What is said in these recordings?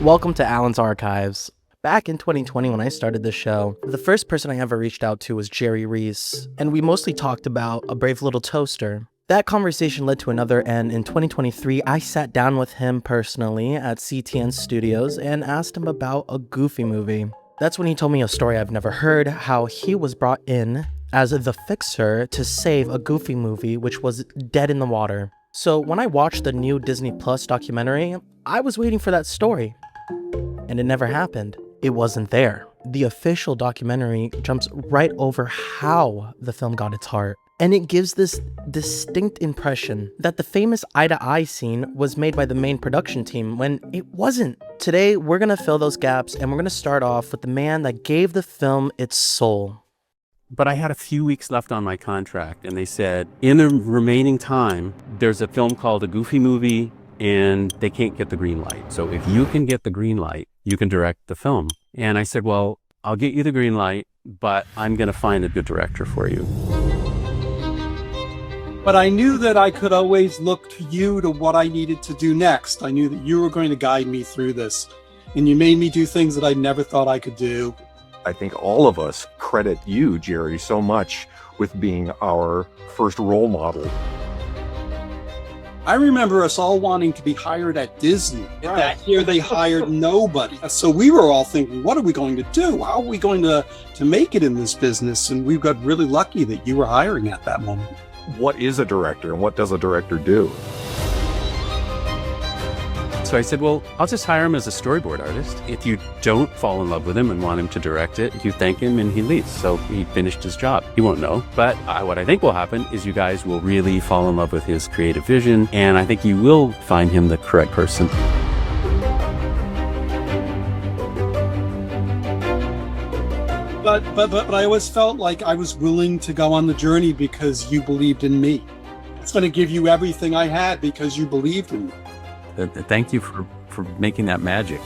Welcome to Alan's Archives. Back in 2020 when I started this show, the first person I ever reached out to was Jerry Rees, and we mostly talked about A Brave Little Toaster. That conversation led to another, and in 2023, I sat down with him personally at CTN Studios and asked him about a Goofy movie. That's when he told me a story I've never heard, how he was brought in as the fixer to save a Goofy movie which was dead in the water. So when I watched the new Disney Plus documentary, I was waiting for that story. And it never happened. It wasn't there. The official documentary jumps right over how the film got its heart. And it gives this distinct impression that the famous eye-to-eye scene was made by the main production team when it wasn't. Today, we're gonna fill those gaps, and we're gonna start off with the man that gave the film its soul. But I had a few weeks left on my contract, and they said, in the remaining time, there's a film called A Goofy Movie, and they can't get the green light. So if you can get the green light, you can direct the film. And I said, well, I'll get you the green light, but I'm going to find a good director for you. But I knew that I could always look to you to what I needed to do next. I knew that you were going to guide me through this. And you made me do things that I never thought I could do. I think all of us credit you, Jerry, so much with being our first role model. I remember us all wanting to be hired at Disney. Right. That year they hired nobody. So we were all thinking, what are we going to do? How are we going to make it in this business? And we got really lucky that you were hiring at that moment. What is a director and what does a director do? So I said, well, I'll just hire him as a storyboard artist. If you don't fall in love with him and want him to direct it, you thank him and he leaves. So he finished his job. He won't know. But what I think will happen is you guys will really fall in love with his creative vision. And I think you will find him the correct person. But I always felt like I was willing to go on the journey because you believed in me. It's going to give you everything I had because you believed in me. Thank you for making that magic.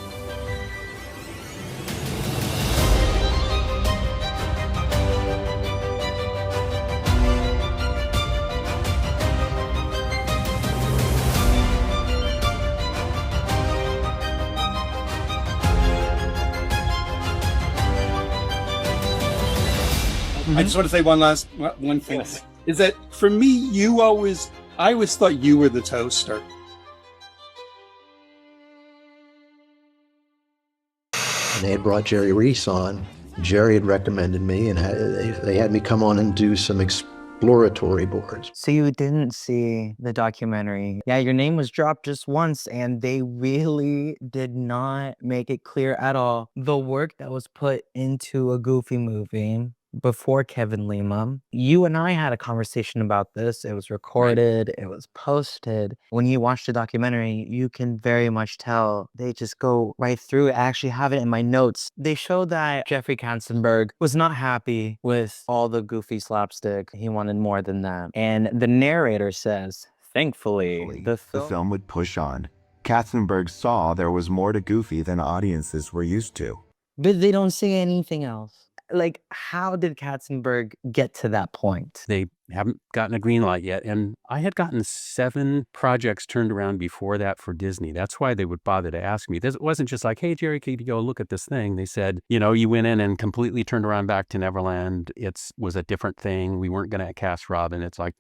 I just want to say one thing. Yes. Is that for me, I always thought you were the toaster. They had brought Jerry Rees on. Jerry had recommended me, and they had me come on and do some exploratory boards. So you didn't see the documentary. Yeah, your name was dropped just once, and they really did not make it clear at all the work that was put into a Goofy movie before Kevin Lima. You and I had a conversation about this. It was recorded, it was posted. When you watch the documentary, you can very much tell they just go right through it. I actually have it in my notes. They show that Jeffrey Katzenberg was not happy with all the Goofy slapstick. He wanted more than that. And the narrator says, thankfully, the film would push on. Katzenberg saw there was more to Goofy than audiences were used to. But they don't say anything else. Like, how did Katzenberg get to that point? They haven't gotten a green light yet. And I had gotten 7 projects turned around before that for Disney. That's why they would bother to ask me. This wasn't just like, hey, Jerry, can you go look at this thing? They said, you went in and completely turned around Back to Neverland. It was a different thing. We weren't going to cast Robin. It's like,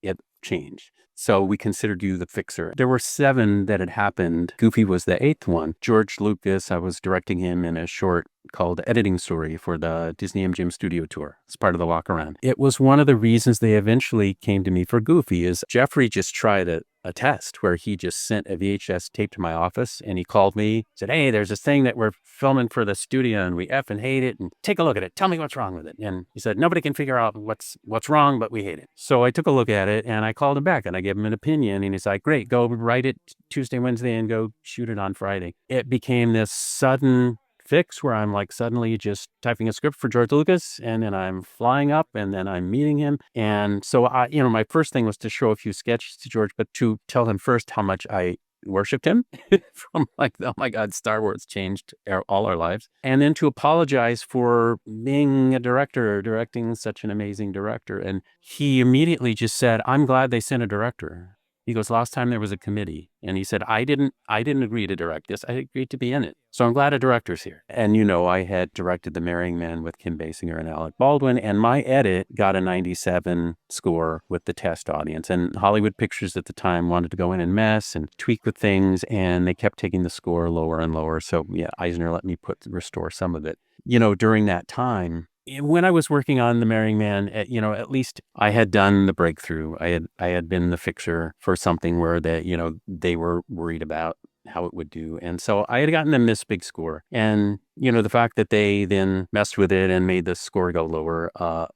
it changed. So we considered you the fixer. There were 7 that had happened. Goofy was the 8th one. George Lucas, I was directing him in a short called Editing Story for the Disney MGM Studio Tour. It's part of the walk around. It was one of the reasons they eventually came to me for Goofy is Jeffrey just tried a test where he just sent a VHS tape to my office and he called me, said, hey, there's this thing that we're filming for the studio and we effing hate it and take a look at it. Tell me what's wrong with it. And he said, nobody can figure out what's wrong, but we hate it. So I took a look at it and I called him back and I gave him an opinion and he's like, great, go write it Tuesday, Wednesday and go shoot it on Friday. It became this sudden fix where I'm like suddenly just typing a script for George Lucas and then I'm flying up and then I'm meeting him. And so my first thing was to show a few sketches to George, but to tell him first how much I worshipped him from like, oh my God, Star Wars changed all our lives. And then to apologize for being a director, directing such an amazing director. And he immediately just said, I'm glad they sent a director. He goes, last time there was a committee. And he said, I didn't agree to direct this. I agreed to be in it. So I'm glad a director's here. And I had directed The Marrying Man with Kim Basinger and Alec Baldwin. And my edit got a 97 score with the test audience. And Hollywood Pictures at the time wanted to go in and mess and tweak with things. And they kept taking the score lower and lower. So yeah, Eisner let me restore some of it. During that time, when I was working on The Marrying Man, at least I had done the breakthrough. I had been the fixer for something where they were worried about how it would do. And so I had gotten them this big score. And, the fact that they then messed with it and made the score go lower I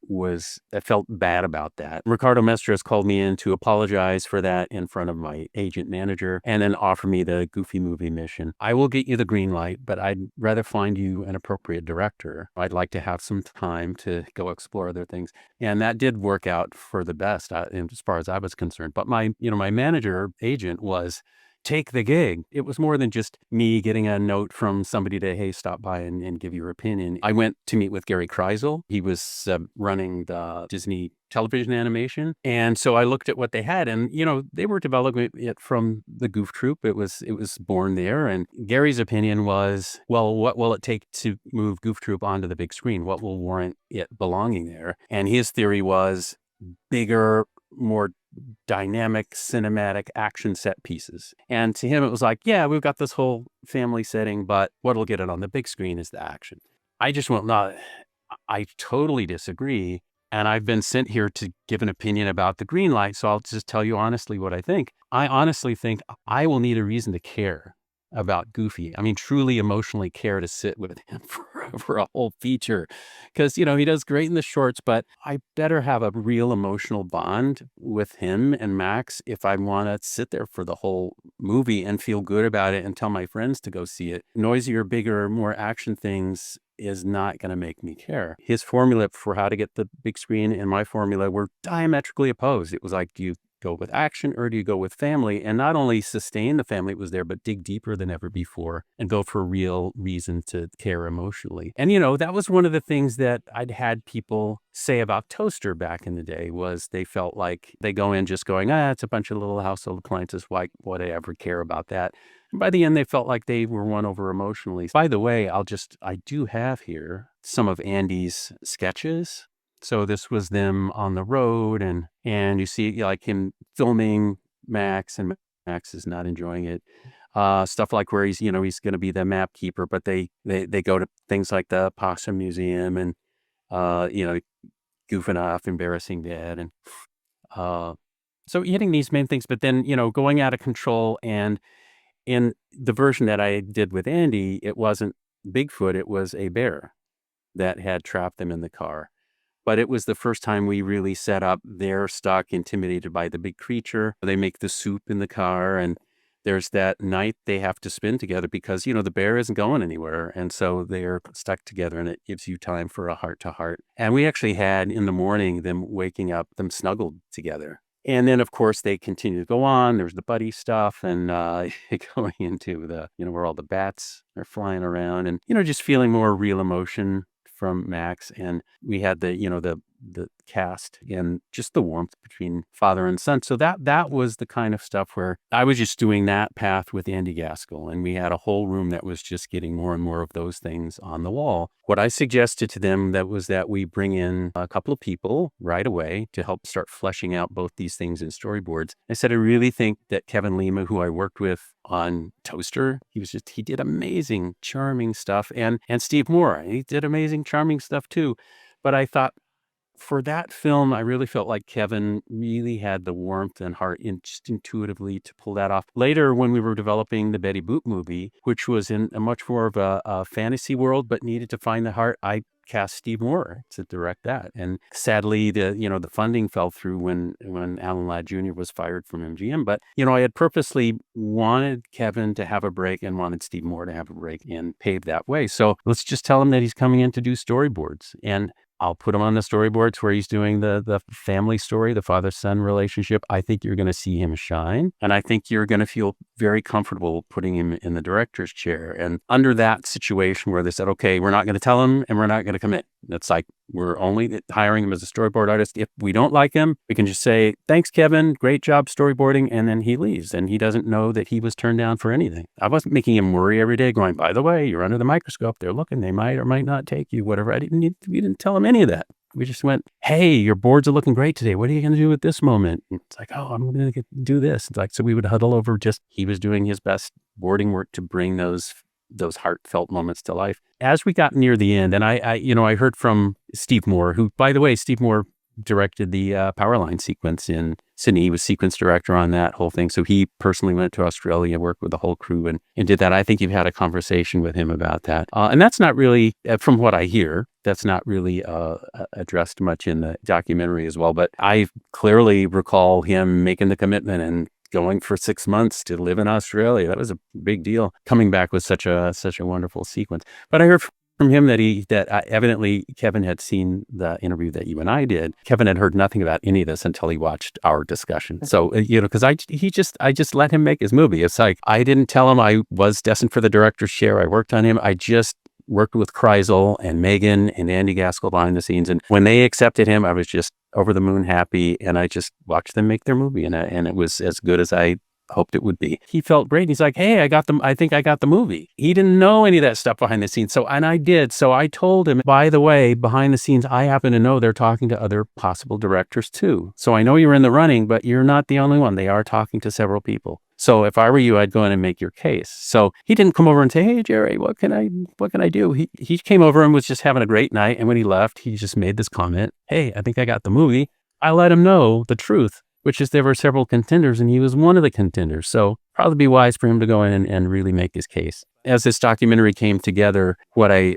felt bad about that. Ricardo Mestres called me in to apologize for that in front of my agent manager and then offer me the Goofy movie mission. I will get you the green light, but I'd rather find you an appropriate director. I'd like to have some time to go explore other things. And that did work out for the best as far as I was concerned. But my manager agent was, take the gig. It was more than just me getting a note from somebody to, hey, stop by and give your opinion. I went to meet with Gary Kreisel. He was running the Disney television animation. And so I looked at what they had and, they were developing it from the Goof Troop. It was born there. And Gary's opinion was, well, what will it take to move Goof Troop onto the big screen? What will warrant it belonging there? And his theory was bigger, more dynamic cinematic action set pieces. And to him, it was like, yeah, we've got this whole family setting, but what'll get it on the big screen is the action. I just went, no, I totally disagree. And I've been sent here to give an opinion about the green light. So I'll just tell you honestly what I think. I honestly think I will need a reason to care about Goofy. I mean, truly emotionally care to sit with him for a whole feature. Because, he does great in the shorts, but I better have a real emotional bond with him and Max if I want to sit there for the whole movie and feel good about it and tell my friends to go see it. Noisier, bigger, more action things is not going to make me care. His formula for how to get the big screen and my formula were diametrically opposed. It was like, do you go with action or do you go with family? And not only sustain the family that was there, but dig deeper than ever before and go for real reason to care emotionally. And, that was one of the things that I'd had people say about Toaster back in the day was they felt like they go in just going, it's a bunch of little household appliances. Why would I ever care about that? And by the end, they felt like they were won over emotionally. By the way, I do have here some of Andy's sketches. So this was them on the road and you see like him filming Max and Max is not enjoying it. Stuff like where he's going to be the map keeper, but they go to things like the Possum Museum and, goofing off, embarrassing Dad. And so hitting these main things, but then, going out of control. And in the version that I did with Andy, it wasn't Bigfoot, it was a bear that had trapped them in the car. But it was the first time we really set up they're stuck, intimidated by the big creature. They make the soup in the car and there's that night they have to spend together because, the bear isn't going anywhere. And so they're stuck together and it gives you time for a heart to heart. And we actually had in the morning them waking up, them snuggled together. And then, of course, they continue to go on. There's the buddy stuff and going into the, where all the bats are flying around and, just feeling more real emotion from Max. And we had the cast and just the warmth between father and son. So that was the kind of stuff where I was just doing that path with Andy Gaskell. And we had a whole room that was just getting more and more of those things on the wall. What I suggested to them that we bring in a couple of people right away to help start fleshing out both these things in storyboards. I said, I really think that Kevin Lima, who I worked with on Toaster, he did amazing, charming stuff. And Steve Moore, he did amazing, charming stuff too. But I thought, for that film, I really felt like Kevin really had the warmth and heart just intuitively to pull that off. Later, when we were developing the Betty Boop movie, which was in a much more of a fantasy world, but needed to find the heart, I cast Steve Moore to direct that. And sadly, the funding fell through when Alan Ladd Jr. was fired from MGM. But, I had purposely wanted Kevin to have a break and wanted Steve Moore to have a break and pave that way. So let's just tell him that he's coming in to do storyboards. And I'll put him on the storyboards where he's doing the family story, the father-son relationship. I think you're going to see him shine. And I think you're going to feel very comfortable putting him in the director's chair. And under that situation where they said, okay, we're not going to tell him and we're not going to commit. It's like, we're only hiring him as a storyboard artist. If we don't like him, we can just say, thanks, Kevin, great job storyboarding, and then he leaves. And he doesn't know that he was turned down for anything. I wasn't making him worry every day going, by the way, you're under the microscope. They're looking. They might or might not take you, whatever. We didn't tell him any of that. We just went, hey, your boards are looking great today. What are you going to do at this moment? And it's like, oh, I'm going to do this. It's like, so we would huddle over, just he was doing his best boarding work to bring those heartfelt moments to life. As we got near the end, and I heard from Steve Moore, who, by the way, Steve Moore directed the Powerline sequence in Sydney. He was sequence director on that whole thing. So he personally went to Australia, worked with the whole crew and did that. I think you've had a conversation with him about that. And that's not really, from what I hear, that's not really addressed much in the documentary as well. But I clearly recall him making the commitment and going for 6 months to live in Australia. That was a big deal, coming back with such a wonderful sequence. But I heard from him that evidently Kevin had seen the interview that you and I did. Kevin had heard nothing about any of this until he watched our discussion. So, because I just let him make his movie. It's like, I didn't tell him I was destined for the director's chair. I worked on him. I just worked with Kreisel and Megan and Andy Gaskell behind the scenes. And when they accepted him, I was just over the moon happy. And I just watched them make their movie. And it was as good as I hoped it would be. He felt great. He's like, hey, I think I got the movie. He didn't know any of that stuff behind the scenes. And I did. So I told him, by the way, behind the scenes, I happen to know they're talking to other possible directors too. So I know you're in the running, but you're not the only one. They are talking to several people. So if I were you, I'd go in and make your case. So he didn't come over and say, hey, Jerry, what can I do? He came over and was just having a great night. And when he left, he just made this comment, hey, I think I got the movie. I let him know the truth, which is there were several contenders and he was one of the contenders. So probably be wise for him to go in and really make his case. As this documentary came together, what I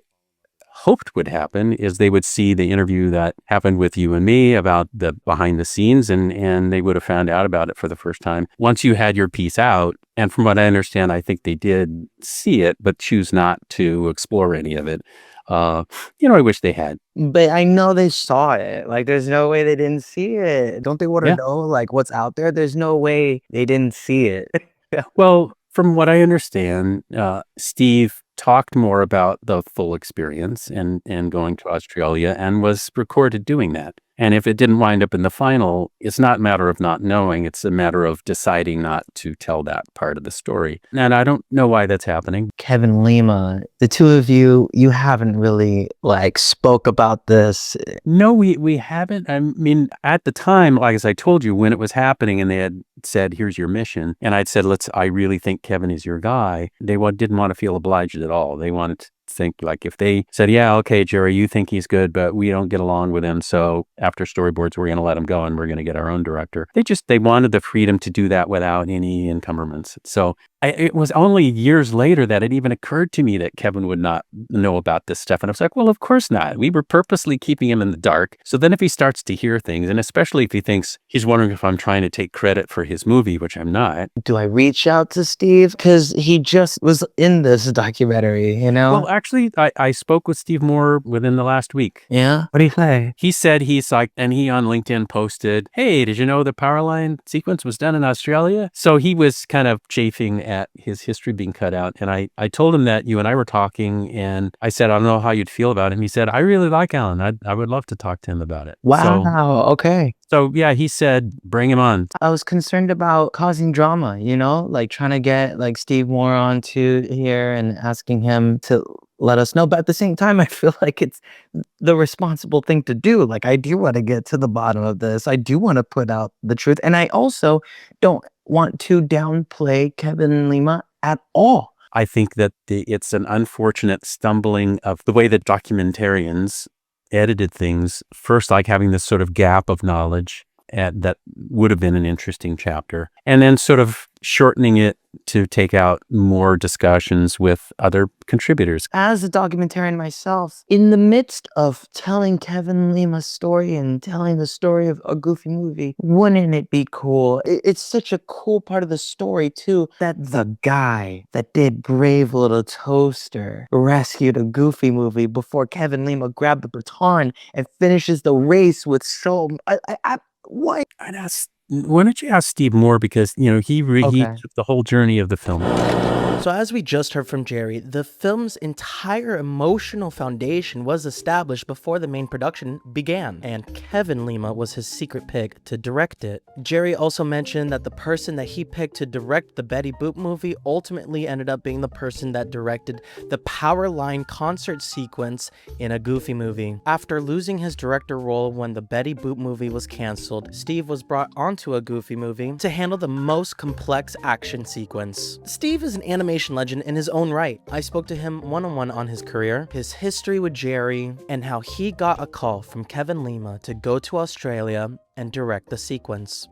hoped would happen is they would see the interview that happened with you and me about the behind the scenes, and they would have found out about it for the first time. Once you had your piece out, and from what I understand, I think they did see it, but choose not to explore any of it. I wish they had. But I know they saw it. Like, there's no way they didn't see it. Don't they want to know, like, what's out there? There's no way they didn't see it. Well, from what I understand, Steve talked more about the full experience and going to Australia and was recorded doing that. And if it didn't wind up in the final, it's not a matter of not knowing. It's a matter of deciding not to tell that part of the story. And I don't know why that's happening. Kevin Lima, the two of you haven't really spoke about this. No, we haven't. I mean, at the time, like as I told you, when it was happening and they had said, here's your mission. And I'd said, I really think Kevin is your guy. They didn't want to feel obliged at all. They wanted to think, like, if they said, yeah, okay, Jerry, you think he's good, but we don't get along with him. So after storyboards, we're going to let him go and we're going to get our own director. They wanted the freedom to do that without any encumbrance. So it was only years later that it even occurred to me that Kevin would not know about this stuff. And I was like, well, of course not. We were purposely keeping him in the dark. So then if he starts to hear things, and especially if he thinks he's wondering if I'm trying to take credit for his movie, which I'm not. Do I reach out to Steve? Because he just was in this documentary, Well, actually, I spoke with Steve Moore within the last week. Yeah? What do you say? He said and he on LinkedIn posted, hey, did you know the Powerline sequence was done in Australia? So he was kind of chafing at his history being cut out. And I told him that you and I were talking, and I said, I don't know how you'd feel about it. And he said, I really like Alan. I would love to talk to him about it. Wow. Okay. So yeah, he said, bring him on. I was concerned about causing drama, trying to get Steve Moore onto here and asking him to let us know. But at the same time, I feel like it's the responsible thing to do. I do want to get to the bottom of this. I do want to put out the truth. And I also don't want to downplay Kevin Lima at all. I think that it's an unfortunate stumbling of the way that documentarians edited things, first having this sort of gap of knowledge that would have been an interesting chapter, and then sort of shortening it to take out more discussions with other contributors. As a documentarian myself, in the midst of telling Kevin Lima's story and telling the story of a Goofy movie, wouldn't it be cool? It's such a cool part of the story too, that the guy that did Brave Little Toaster rescued a Goofy movie before Kevin Lima grabbed the baton and finishes the race with what? And Why don't you ask Steve more, because he he Okay. took the whole journey of the film. So as we just heard from Jerry, the film's entire emotional foundation was established before the main production began, and Kevin Lima was his secret pick to direct it. Jerry also mentioned that the person that he picked to direct the Betty Boop movie ultimately ended up being the person that directed the Powerline concert sequence in a Goofy movie. After losing his director role when the Betty Boop movie was canceled, Steve was brought onto a Goofy movie to handle the most complex action sequence. Steve is an animation legend in his own right. I spoke to him one-on-one on his career, his history with Jerry, and how he got a call from Kevin Lima to go to Australia and direct the sequence.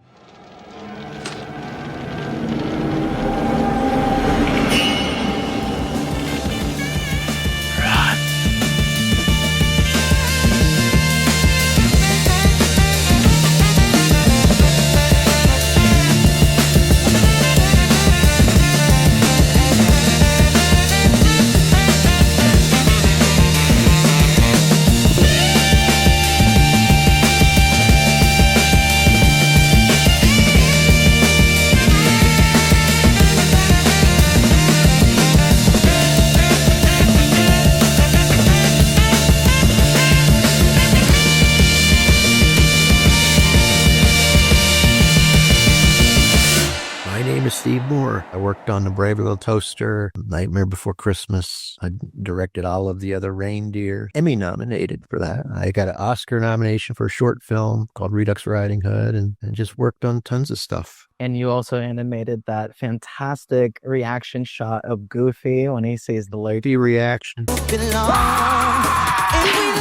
Steve Moore. I worked on The Brave Little Toaster, Nightmare Before Christmas. I directed all of the Other Reindeer. Emmy nominated for that. I got an Oscar nomination for a short film called Redux Riding Hood, and just worked on tons of stuff. And you also animated that fantastic reaction shot of Goofy when he sees the lady reaction.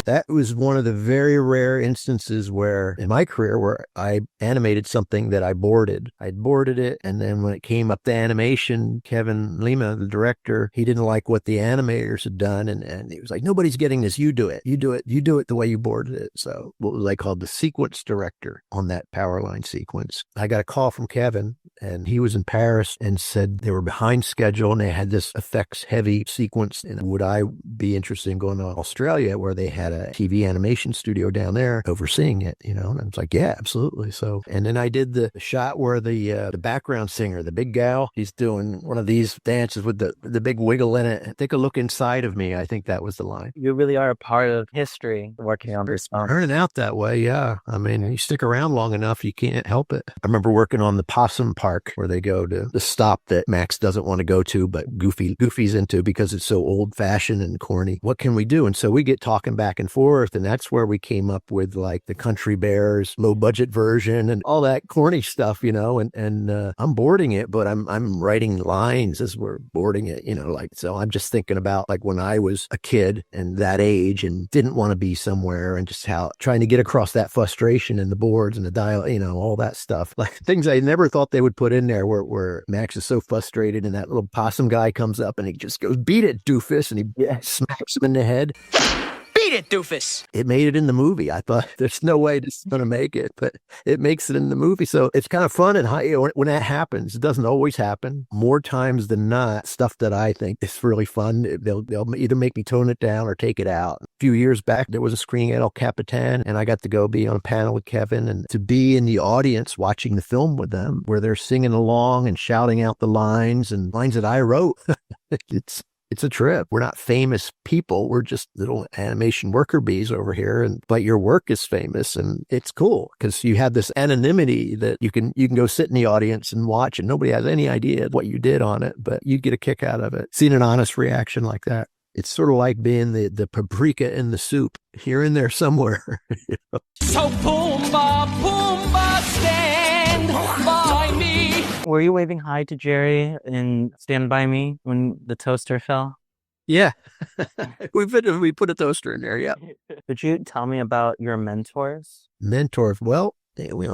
That was one of the very rare instances where, in my career, where I animated something that I boarded. I'd boarded it, and then when it came up to animation, Kevin Lima, the director, he didn't like what the animators had done, and he was like, nobody's getting this, you do it. You do it the way you boarded it. So what was I called the sequence director on that Powerline sequence. I got a call from Kevin, and he was in Paris and said they were behind schedule, and they had this effects-heavy sequence, and would I be interested in going to Australia, where they had a TV animation studio down there overseeing it, and I was like, yeah, absolutely. So, and then I did the shot where the background singer, the big gal, he's doing one of these dances with the big wiggle in it. Take a look inside of me. I think that was the line. You really are a part of history working on this film. Turning out that way, yeah. I mean, you stick around long enough, you can't help it. I remember working on the Possum Park, where they go to the stop that Max doesn't want to go to, but Goofy's into because it's so old-fashioned and corny. What can we do? And so we get talking back and forth, and that's where we came up with like the Country Bears low-budget version and all that corny stuff, and I'm boarding it, but I'm writing lines as we're boarding it, so I'm just thinking about like when I was a kid and that age and didn't want to be somewhere, and just how trying to get across that frustration in the boards and the dial, all that stuff, like things I never thought they would put in there, where Max is so frustrated and that little possum guy comes up and he just goes, beat it, doofus, and he smacks him in the head. Beat it, doofus. It made it in the movie. I thought there's no way this is going to make it, but it makes it in the movie. So it's kind of fun. And when that happens, it doesn't always happen. More times than not, stuff that I think is really fun, they'll either make me tone it down or take it out. A few years back, there was a screening at El Capitan, and I got to go be on a panel with Kevin and to be in the audience watching the film with them, where they're singing along and shouting out the lines that I wrote. It's a trip. We're not famous people. We're just little animation worker bees over here. But your work is famous, and it's cool because you have this anonymity that you can go sit in the audience and watch, and nobody has any idea what you did on it, but you get a kick out of it. Seeing an honest reaction like that. It's sort of like being the paprika in the soup here and there somewhere. So Pumbaa, stand by me. Were you waving hi to Jerry in Stand By Me when the toaster fell? Yeah. we put a toaster in there, yeah. Could you tell me about your mentors? Mentors? Well,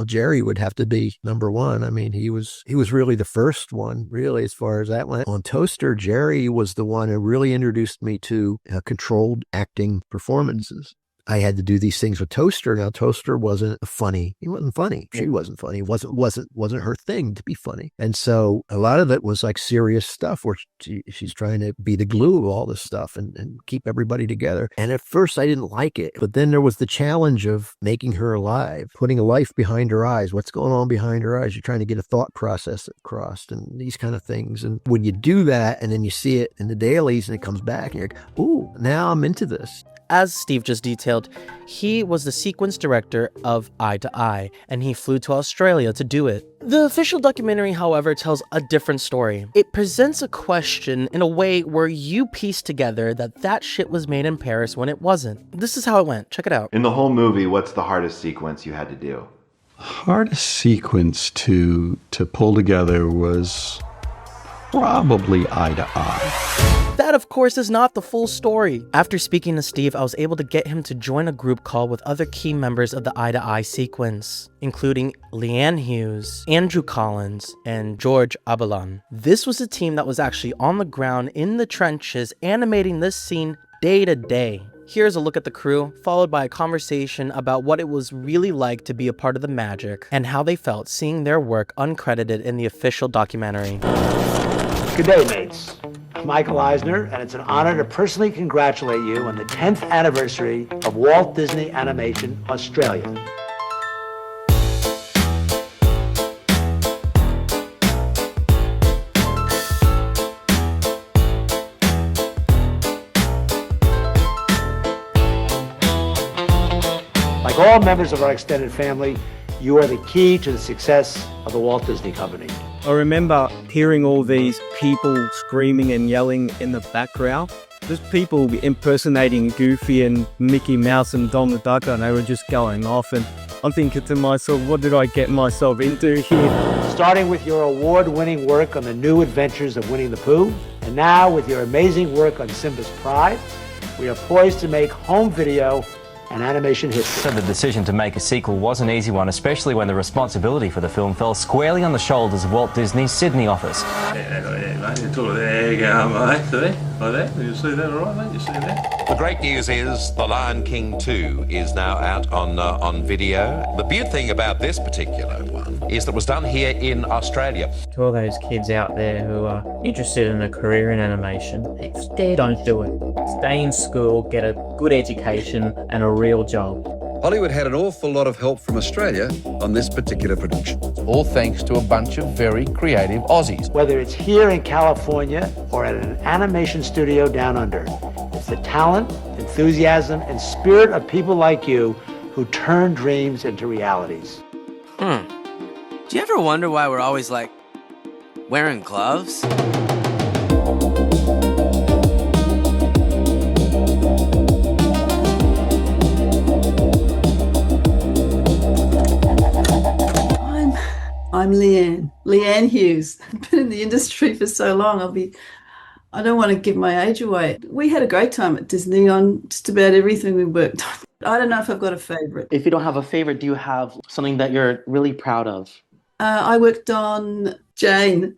Jerry would have to be number one. I mean, he was really the first one, really, as far as that went. On Toaster, Jerry was the one who really introduced me to controlled acting performances. I had to do these things with Toaster. Now Toaster wasn't funny. He wasn't funny. She wasn't funny. It wasn't her thing to be funny. And so a lot of it was like serious stuff where she's trying to be the glue of all this stuff and keep everybody together. And at first I didn't like it, but then there was the challenge of making her alive, putting a life behind her eyes. What's going on behind her eyes? You're trying to get a thought process across and these kind of things. And when you do that and then you see it in the dailies and it comes back and you're like, ooh, now I'm into this. As Steve just detailed, he was the sequence director of Eye to Eye, and he flew to Australia to do it. The official documentary, however, tells a different story. It presents a question in a way where you piece together that shit was made in Paris when it wasn't. This is how it went. Check it out. In the whole movie, what's the hardest sequence you had to do? Hardest sequence to pull together was probably Eye to Eye. That, of course, is not the full story. After speaking to Steve, I was able to get him to join a group call with other key members of the Eye to Eye sequence, including Leanne Hughes, Andrew Collins, and Georges Abolin. This was a team that was actually on the ground in the trenches animating this scene day to day. Here's a look at the crew, followed by a conversation about what it was really like to be a part of the magic and how they felt seeing their work uncredited in the official documentary. Good day, mates. I'm Michael Eisner, and it's an honor to personally congratulate you on the 10th anniversary of Walt Disney Animation Australia. Like all members of our extended family, you are the key to the success of the Walt Disney Company. I remember hearing all these people screaming and yelling in the background. Just people impersonating Goofy and Mickey Mouse and Donald Duck, and they were just going off. And I'm thinking to myself, what did I get myself into here? Starting with your award-winning work on the new adventures of Winnie the Pooh, and now with your amazing work on Simba's Pride, we are poised to make home video and animation history. So the decision to make a sequel was an easy one, especially when the responsibility for the film fell squarely on the shoulders of Walt Disney's Sydney office. There you go, mate. See? Like that? You see that all right, mate? You see that? The great news is The Lion King 2 is now out on video. The beautiful thing about this particular one is that it was done here in Australia. To all those kids out there who are interested in a career in animation, don't do it. Stay in school, get a good education and a real job. Hollywood had an awful lot of help from Australia on this particular production. All thanks to a bunch of very creative Aussies. Whether it's here in California or at an animation studio down under, it's the talent, enthusiasm, and spirit of people like you who turn dreams into realities. Do you ever wonder why we're always, like, wearing gloves? I'm Leanne Hughes. I've been in the industry for so long. I don't want to give my age away. We had a great time at Disney on just about everything we worked on. I don't know if I've got a favorite. If you don't have a favorite, do you have something that you're really proud of? I worked on Jane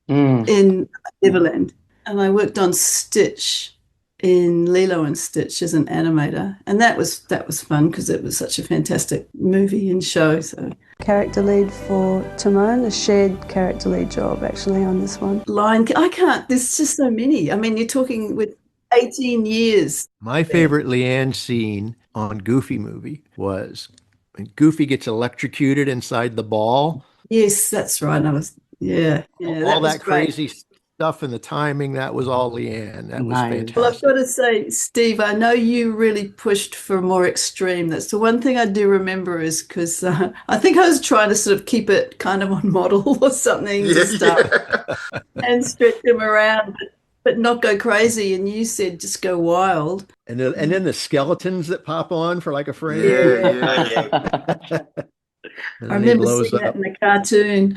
in Neverland, and I worked on Stitch in Lilo and Stitch as an animator, and that was fun because it was such a fantastic movie and show. So character lead for Timon, a shared character lead job actually on this one. I can't, there's just so many. I mean, you're talking with 18 years. My favorite Leanne scene on Goofy movie was when Goofy gets electrocuted inside the ball. Yes, that's right. All that crazy stuff and the timing, that was all Leanne. That was fantastic. Well, I've got to say, Steve, I know you really pushed for more extreme. That's the one thing I do remember is because I think I was trying to sort of keep it kind of on model or something and stretch them around, but not go crazy. And you said just go wild. And then the skeletons that pop on for like a frame. Yeah. I remember seeing that in the cartoon.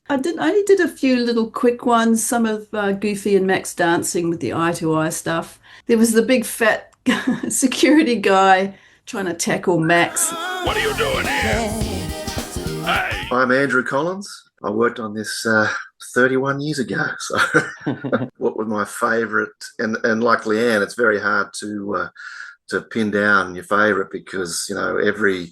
I only did a few little quick ones, some of Goofy and Max dancing with the eye-to-eye stuff. There was the big fat security guy trying to tackle Max. What are you doing here? Hey. I'm Andrew Collins. I worked on this 31 years ago. So what was my favourite? And like Leanne, it's very hard to to pin down your favorite because, you know, every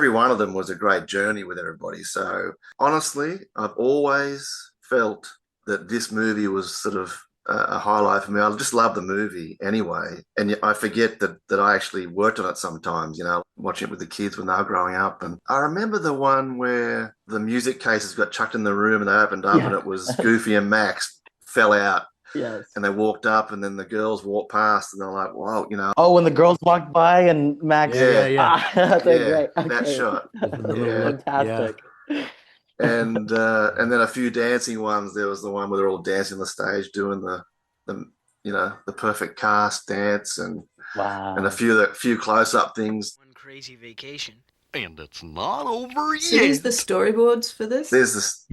one of them was a great journey with everybody. So honestly, I've always felt that this movie was sort of a highlight for me. I just love the movie anyway. And I forget that I actually worked on it sometimes, you know, watching it with the kids when they were growing up. And I remember the one where the music cases got chucked in the room and they opened up and it was Goofy and Max fell out. Yes. And they walked up and then the girls walked past and they're like, wow, you know. Oh, when the girls walked by and Max. Yeah. Ah, that's great. That Okay. shot. Fantastic. And then a few dancing ones. There was the one where they're all dancing on the stage doing the you know, the perfect cast dance and a few close up things. One crazy vacation. And it's not over So here's the storyboards for this? There's this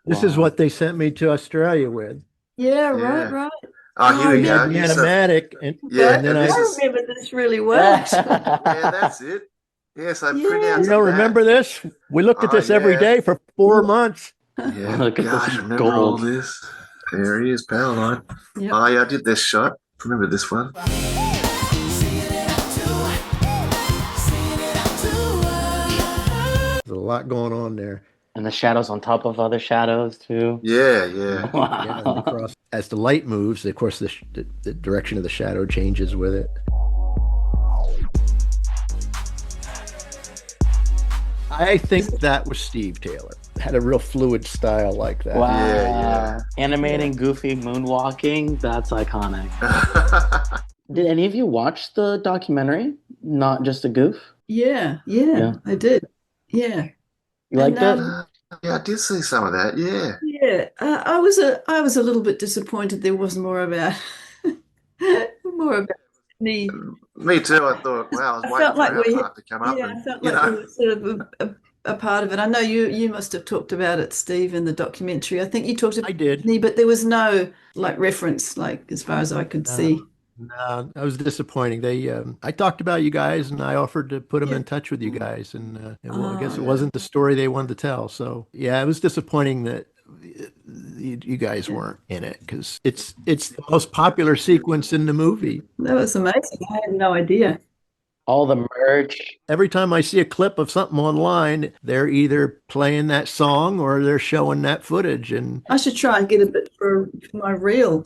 This is what they sent me to Australia with. Yeah, right. Oh, here we go. The animatic, and then I remember this really well. Yeah, that's it. Yes, I print out. You don't remember this? We looked at this every day for 4 months. Yeah, Look at gosh, this I remember all gold. this. There he is, Powerline. Yep. Oh, yeah, I did this shot. Remember this one? There's a lot going on there. And the shadows on top of other shadows too. Yeah. Yeah, and across, as the light moves, of course, the direction of the shadow changes with it. I think that was Steve Taylor. Had a real fluid style like that. Wow. Animating Goofy moonwalking, that's iconic. Did any of you watch the documentary? Not just a goof? Yeah, I did. Yeah. You liked it? Yeah, I did see some of that. Yeah. Yeah, I was a little bit disappointed there wasn't more about me. Me too. I thought, wow, I was waiting for our part to come up. I felt like we were sort of a part of it. I know you must have talked about it, Steve, in the documentary. I think you talked about Disney, but there was no like reference, like as far as I could see. No, that was disappointing. I talked about you guys, and I offered to put them in touch with you guys, and well, I guess it wasn't the story they wanted to tell. So yeah, it was disappointing that you guys weren't in it because it's the most popular sequence in the movie. That was amazing. I had no idea. All the merch. Every time I see a clip of something online, they're either playing that song or they're showing that footage. And I should try and get a bit for my reel.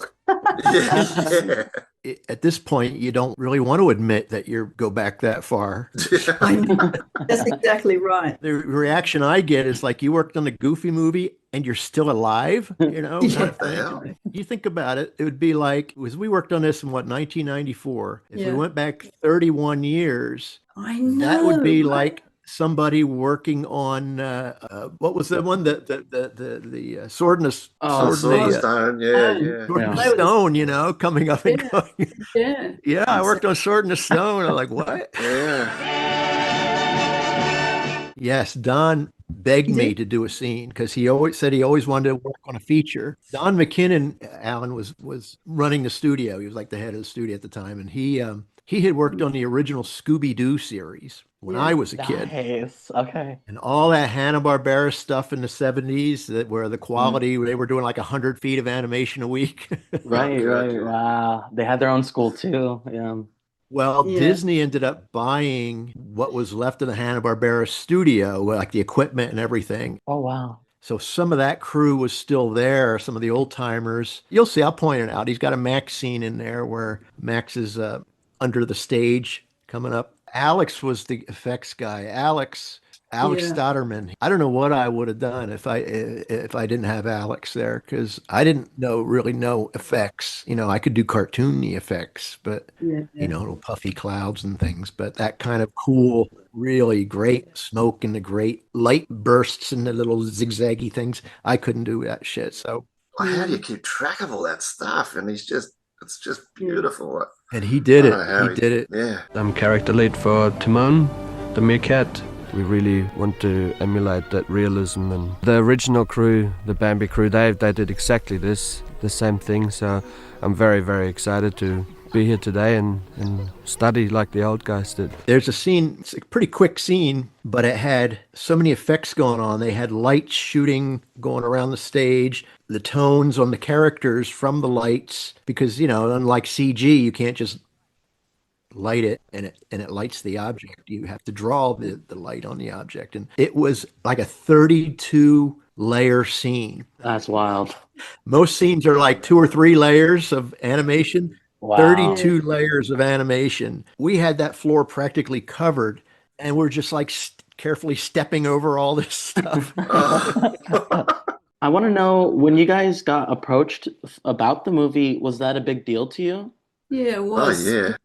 At this point, you don't really want to admit that you go back that far. I know. That's exactly right. The reaction I get is like, you worked on a Goofy movie and you're still alive, you know? What the hell? You think about it, it would be like, we worked on this in 1994. If we Yeah. went back 31 years, I know. that would be like somebody working on what was the one the Sword and the Sword and Stone. Yeah. Sword and Stone, you know, coming up and going. Yeah. I worked on Sword and the Stone. I'm like, what? Yeah. Yes, Don begged me to do a scene because he always said he always wanted to work on a feature. Don McKinnon, Alan, was running the studio. He was like the head of the studio at the time, and he had worked on the original Scooby-Doo series when I was a kid. Nice. Okay. And all that Hanna-Barbera stuff in the 70s where the quality, they were doing like 100 feet of animation a week. Right. Wow. They had their own school too. Yeah. Well, Disney ended up buying what was left of the Hanna-Barbera studio, like the equipment and everything. Oh, wow. So some of that crew was still there, some of the old timers. You'll see, I'll point it out. He's got a Max scene in there where Max is under the stage coming up. Alex was the effects guy. Alex Stotterman. I don't know what I would have done if I didn't have Alex there, because I didn't really know effects. You know, I could do cartoony effects, but you know, little puffy clouds and things. But that kind of cool, really great smoke and the great light bursts and the little zigzaggy things, I couldn't do that shit. So How do you keep track of all that stuff? And it's just beautiful. And he did it. He did it. Yeah. I'm character lead for Timon, the meerkat. We really want to emulate that realism, and the original crew, the Bambi crew, they did exactly the same thing. So I'm very, very excited to be here today and study like the old guys did. There's a scene, it's a pretty quick scene, but it had so many effects going on. They had lights shooting, going around the stage, the tones on the characters from the lights, because, you know, unlike CG, you can't just light it and it lights the object. You have to draw the light on the object. And it was like a 32 layer scene. That's wild. Most scenes are like 2 or 3 layers of animation. Wow. 32 layers of animation. We had that floor practically covered, and we're just like carefully stepping over all this stuff. I want to know, when you guys got approached about the movie, was that a big deal to you? Yeah, it was. Oh, yeah.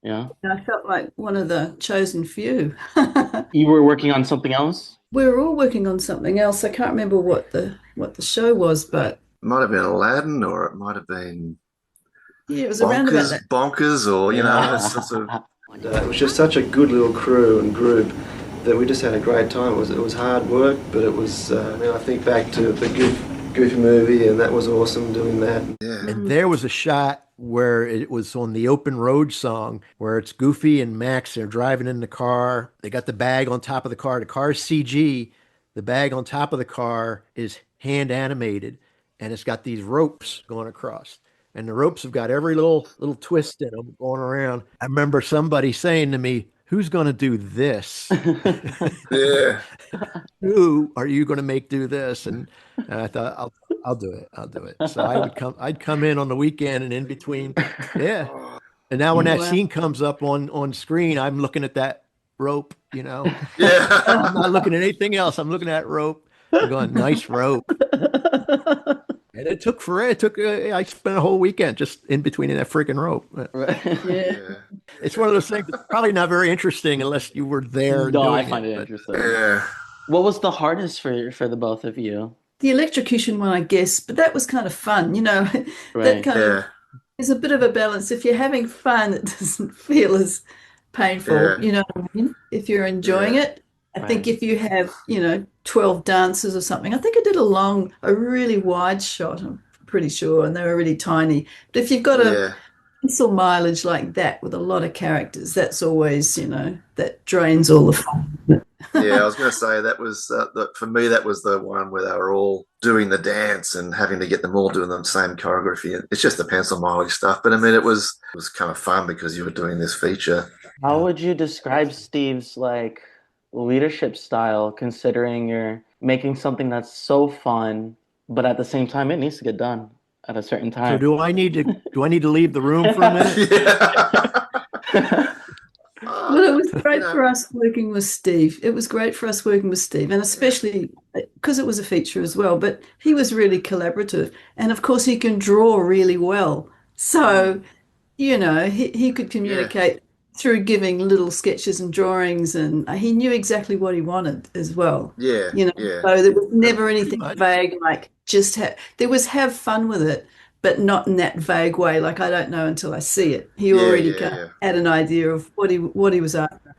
Yeah. I felt like one of the chosen few. You were working on something else? We were all working on something else. I can't remember what the show was, but It might have been Aladdin, or it might have been yeah, it was around about that. Bonkers, or you know, sort of. It was just such a good little crew and group that we just had a great time. It was hard work, but it was. I think back to the Goofy movie, and that was awesome doing that. Yeah. And there was a shot where it was on the Open Road song, where it's Goofy and Max. They're driving in the car. They got the bag on top of the car. The car's CG. The bag on top of the car is hand animated, and it's got these ropes going across. And the ropes have got every little twist in them going around. I remember somebody saying to me, "Who's going to do this? Yeah. Who are you going to make do this?" And I thought, I'll do it. I'll do it. So I'd come in on the weekend and in between. Yeah. And now when that scene comes up on screen, I'm looking at that rope, you know. Yeah. I'm not looking at anything else. I'm looking at rope. I'm going, nice rope. And it took I spent a whole weekend just in between that freaking rope. Yeah. It's one of those things that's probably not very interesting unless you were there. No, I doing find it but- interesting. Yeah. What was the hardest for the both of you? The electrocution one, I guess, but that was kind of fun, you know. That kind of is a bit of a balance. If you're having fun, it doesn't feel as painful, you know what I mean? If you're enjoying it. I think if you have, 12 dancers or something, I think I did a really wide shot, I'm pretty sure, and they were really tiny. But if you've got a pencil mileage like that with a lot of characters, that's always, that drains all the fun. Yeah, I was going to say that was, for me, that was the one where they were all doing the dance and having to get them all doing the same choreography. It's just the pencil mileage stuff. But I mean, it was kind of fun because you were doing this feature. How would you describe Steve's leadership style, considering you're making something that's so fun, but at the same time it needs to get done at a certain time? So do I need to leave the room for a minute? Well, it was great for us working with Steve. It was great for us working with Steve, and especially because it was a feature as well, but he was really collaborative. And of course, he can draw really well. So, he could communicate through giving little sketches and drawings, and he knew exactly what he wanted as well. Yeah. So there was never anything vague, like there was have fun with it, but not in that vague way. Like, I don't know until I see it. He already had an idea of what he was after.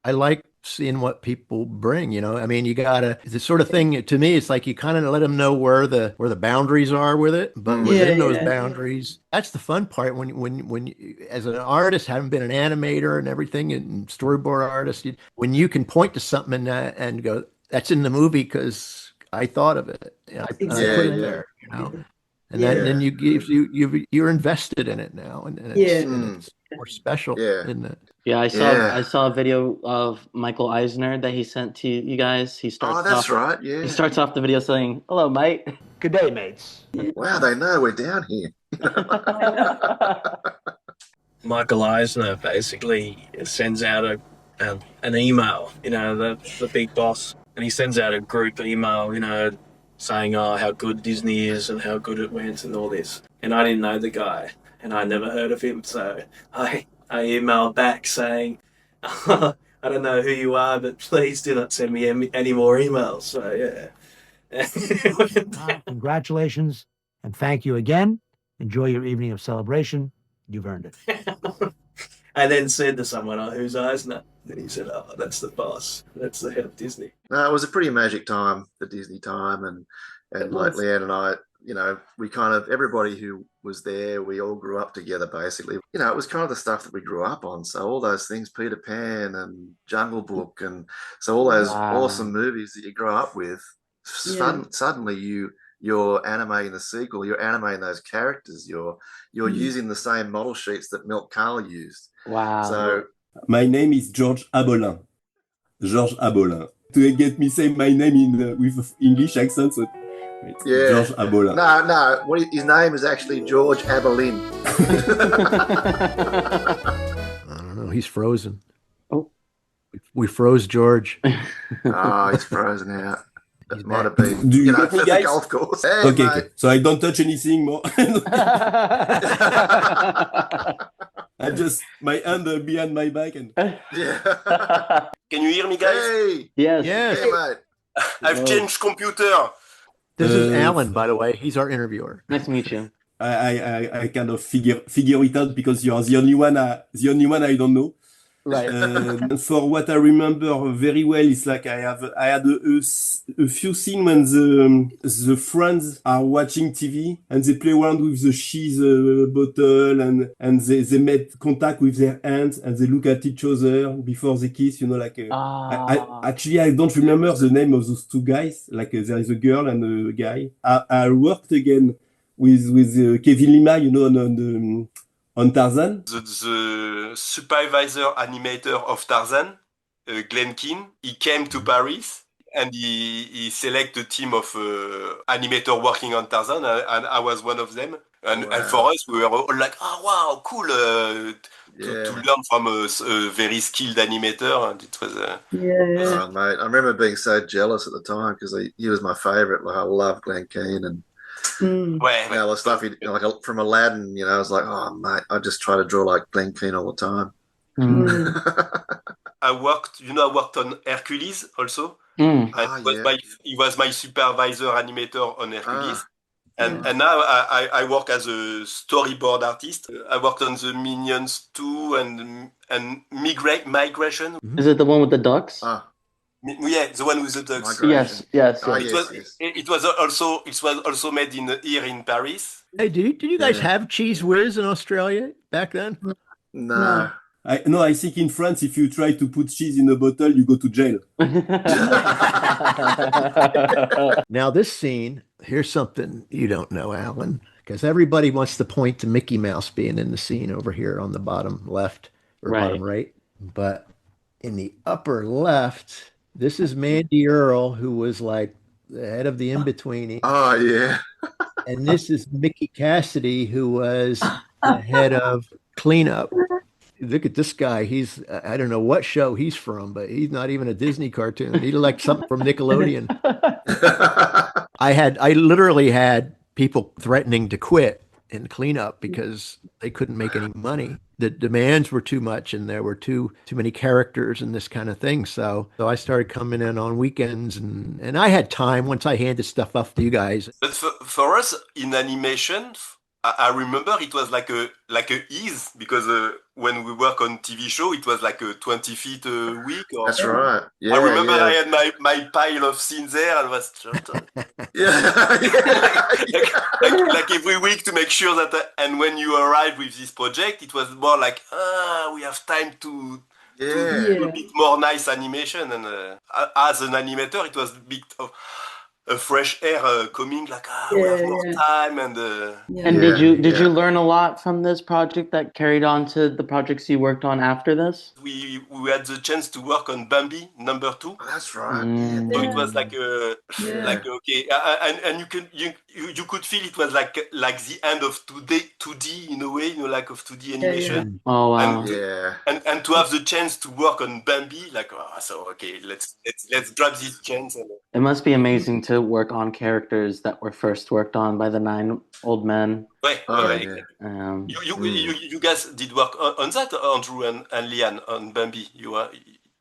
I like seeing what people bring, I mean, it's the sort of thing, to me, it's like you kind of let them know where the boundaries are with it, but within those boundaries, that's the fun part when you, as an artist, having been an animator and everything and storyboard artist, when you can point to something in that and go, that's in the movie because I thought of it. I put it there, And then you're invested in it now, and it's more special, isn't it? Yeah, I saw a video of Michael Eisner that he sent to you guys. He starts right. Yeah. He starts off the video saying, "Hello, mate." Good day, mates. Wow, they know we're down here. Michael Eisner basically sends out an email, the big boss, and he sends out a group email, saying, how good Disney is and how good it went and all this. And I didn't know the guy, and I never heard of him, so I emailed back saying, I don't know who you are, but please do not send me any more emails. So, yeah. Congratulations, and thank you again. Enjoy your evening of celebration. You've earned it. I then said to someone, who's Eisner? And he said, that's the boss. That's the head of Disney. No, it was a pretty magic time, the Disney time, and like Leanne and I, we kind of, everybody who was there, we all grew up together, basically. It was kind of the stuff that we grew up on. So all those things, Peter Pan and Jungle Book, and so all those awesome movies that you grow up with, suddenly you you're animating the sequel, you're animating those characters, you're using the same model sheets that Milt Kahl used. Wow. So my name is Georges Abolin. Georges Abolin. To get me say my name in with English accent, so it's Georges Abolin. No. His name is actually Georges Abolin. I don't know. He's frozen. Oh, we froze George. Oh, he's frozen out. It might have been, Do you at get me, the guys? golf course. Hey, Okay. So I don't touch anything more. I just my hand behind my back and. Yeah. Can you hear me, guys? Hey. Yes. Hey, mate. I've changed computer. This is Alan, by the way. He's our interviewer. Nice to meet you. I kind of figure it out because you're the only one I don't know. Right. For what I remember very well, it's like I had a few scenes when the friends are watching TV and they play around with the cheese bottle and they make contact with their hands and they look at each other before they kiss. I don't remember the name of those two guys. Like there is a girl and a guy. I worked again with Kevin Lima, on Tarzan. The supervisor animator of Tarzan, Glenn Keane, he came to Paris and he selected a team of animators working on Tarzan, and I was one of them. And for us, we were all like, oh, wow, cool, to learn from a very skilled animator. And it was... Oh, mate, I remember being so jealous at the time because he was my favorite. Like, I love Glenn Keane and the stuff he like from Aladdin. I was like, oh mate, I just try to draw like Glenn Keane all the time. I worked on Hercules also. He was my supervisor animator on Hercules. And now I work as a storyboard artist. I worked on the Minions 2 and Migration. Is it the one with the ducks? Yeah, the one with the ducks. Yes. It was also made here in Paris. Hey, did you guys have Cheese Whiz in Australia back then? No. I think in France, if you try to put cheese in a bottle, you go to jail. Now, this scene, here's something you don't know, Alan, because everybody wants to point to Mickey Mouse being in the scene over here on the bottom left or bottom right. But in the upper left, this is Mandy Earle, who was like the head of the In-Betweening. Oh, yeah. And this is Mickey Cassidy, who was the head of Cleanup. Look at this guy. He's, I don't know what show he's from, but he's not even a Disney cartoon. He's like something from Nickelodeon. I literally had people threatening to quit and Cleanup because they couldn't make any money. The demands were too much and there were too many characters and this kind of thing. So I started coming in on weekends and I had time once I handed stuff off to you guys. But for us in animation, I remember it was like a ease because when we work on TV show, it was like 20 feet a week. That's right. Yeah, I remember I had my pile of scenes there and was like every week to make sure that. And when you arrive with this project, it was more like we have time to do a bit more nice animation. And as an animator, it was a bit of a fresh air coming, like we have more time and. Did you learn a lot from this project that carried on to the projects you worked on after this? We had the chance to work on Bambi number 2. That's right. So it was like okay, and you could feel it was like the end of 2D in a way, like of 2D animation. Oh wow. And to have the chance to work on Bambi, like okay, let's grab this chance. It must be amazing to work on characters that were first worked on by the 9 old men. You guys did work on that, Andrew and Leanne, on Bambi.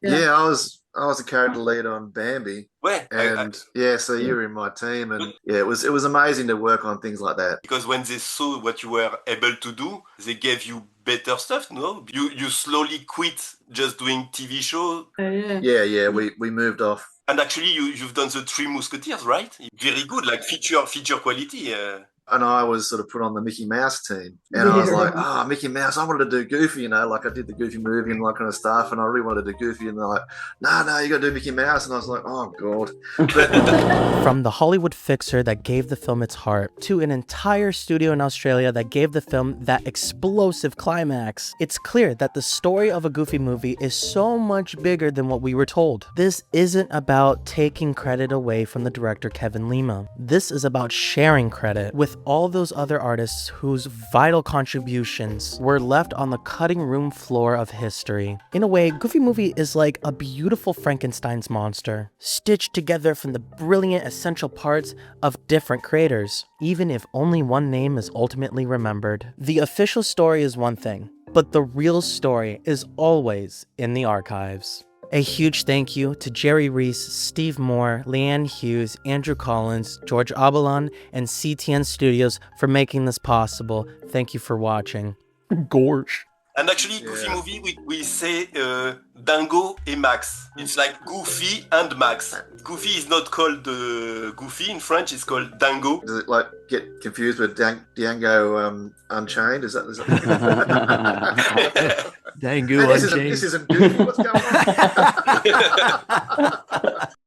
I was a character lead on Bambi. So you were in my team, and it was amazing to work on things like that. Because when they saw what you were able to do, they gave you better stuff. No, you slowly quit just doing TV show. We moved off. And actually, you've done the 3 Musketeers, right? Very good, like feature quality. And I was sort of put on the Mickey Mouse team. And I was like, Mickey Mouse, I wanted to do Goofy, you know, like I did the Goofy movie and all that kind of stuff. And I really wanted to do Goofy. And they're like, no, you got to do Mickey Mouse. And I was like, oh, God. From the Hollywood fixer that gave the film its heart to an entire studio in Australia that gave the film that explosive climax, it's clear that the story of a Goofy movie is so much bigger than what we were told. This isn't about taking credit away from the director Kevin Lima. This is about sharing credit with all those other artists whose vital contributions were left on the cutting room floor of history. In a way, Goofy movie is like a beautiful Frankenstein's monster, stitched together from the brilliant essential parts of different creators, even if only one name is ultimately remembered. The official story is one thing, but the real story is always in the archives. A huge thank you to Jerry Rees, Steve Moore, Leanne Hughes, Andrew Collins, Georges Abolin, and CTN Studios for making this possible. Thank you for watching. Gorge. And actually, Goofy movie, we say Dingo et Max. It's like Goofy and Max. Goofy is not called Goofy in French, it's called Dingo. Does it like get confused with Django Unchained? Is that? Django Unchained. This isn't Goofy. What's going on?